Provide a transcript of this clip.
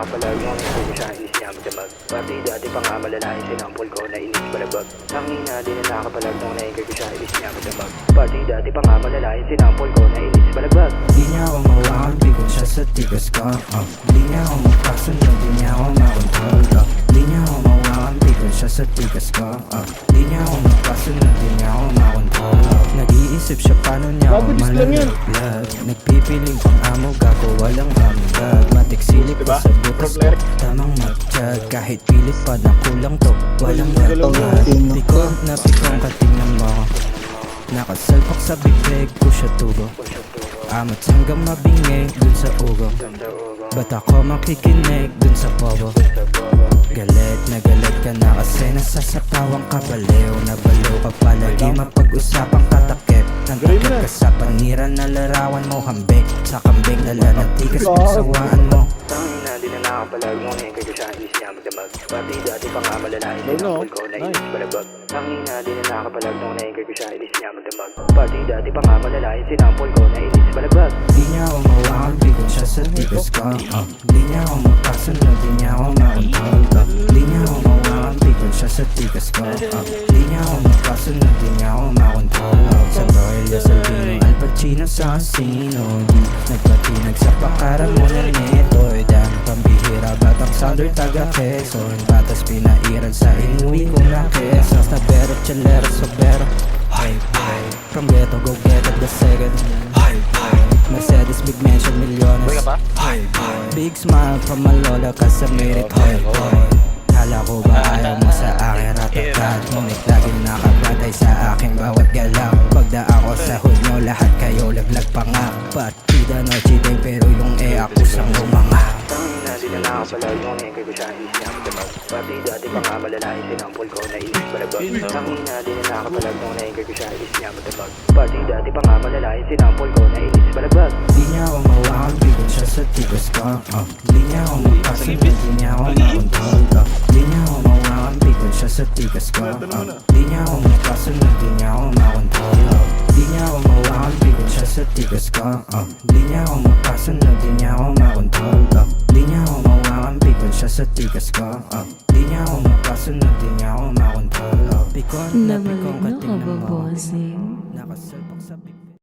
nakapalag nung hindi ko siya inis niya magdamag. Pati dati pa nga malalahin sinampol ko na inis balagbag. Tangina di na nakapalag nung naingay ko siya inis niya magdamag. Pati dati pa nga malalahin sinampol ko na inis balagbag. Di niya ako mawakan, bigon siya sa tigas ko. Di niya ako makasunod, di niya ako makontrol. Di niya ako mawakan, bigon siya sa tigas ko. Di niya ako makasunod, di niya ako makontrol. Nag-iisip siya paano niya ako malalaglag. Nagpipiling pang amo, gago walang hanggang. Matiksilip pa sa butas ko, tamang magtiyag. Kahit pilit pa na kulang to, walang nagtangad. Pikong na pikong katingnan mo, nakasalpak sa bibig ko siya tubo. Amat hanggang mabingay dun sa ugo. Ba't ako makikinig dun sa pobo? Galit na galit ka na kasi nasasapawang ka baliw. Nabaliw ka palagi mapag-usapang katakip. Nagkakit ka sa pangiran na larawan mo. Hambing sa kambing nalanatikas masawaan mo. Tangina di na nakapalag nung naingay ko siya inis niya magdamag. Pati dati pa nga malalahin sinampol ko na inis balagbag. Tangina di na nakapalag nung naingay ko siya inis niya magdamag. Pati dati pa nga malalahin sinampol ko na inis balagbag. Di niya ako mawakan, bigon siya sa tigas ko. Di niya ako makasunod, di niya ako makontrol. Di niya ako mawakan, bigon siya sa tigas ko. Di niya ako makasunod, di niya ako makontrol. Sa Royal Salvino, Al Pacino sa casino. Di nagpatinag sa pakaram mo na neto. Dang pambihira, batang sounder taga Quezon. Batas pinairan sa inuwi ko na Quezon. Tabero, chalero, sobero. From ghetto, go get it the second. Mercedes, big mansion, milyones. Big smile from my lola kasi merit. Kala ko ba ayaw mo sa akin ratatat? Ngunit laging nakabantay sa aking bawat galaw. Pagdaan ko sa hood nyo, lahat kayo laglag pa nga. Partida no cheating pero yung ako sang umanga. Tangina di na nakapalag nung naingay ko siya inis niya magdamag. Pati dati pa nga malalahin sinampol ko na inis balagbag. Tangina di na nakapalag nung naingay ko siya inis niya magdamag. Pati dati pa nga malalahin sinampol ko na inis balagbag. Di niya ako mawakan, bigon siya sa tigas ko. Di niya ako makasunod, di niya ako makontrol. Di niya ako mawakan, bigon siya sa tigas ko. Di niya ako makasunod, di niya ako makontrol. Di niya ako mawakan, bigon siya sa tigas ko. Di niya ako makasunod, di niya ako makontrol. Di niya ako mawakan, bigon siya sa tigas ko. Di niya ako makasunod, di niya ako makontrol. Pikon na pikon Nabalino ka katingnan ba, mo, bossing? nakasalpak sa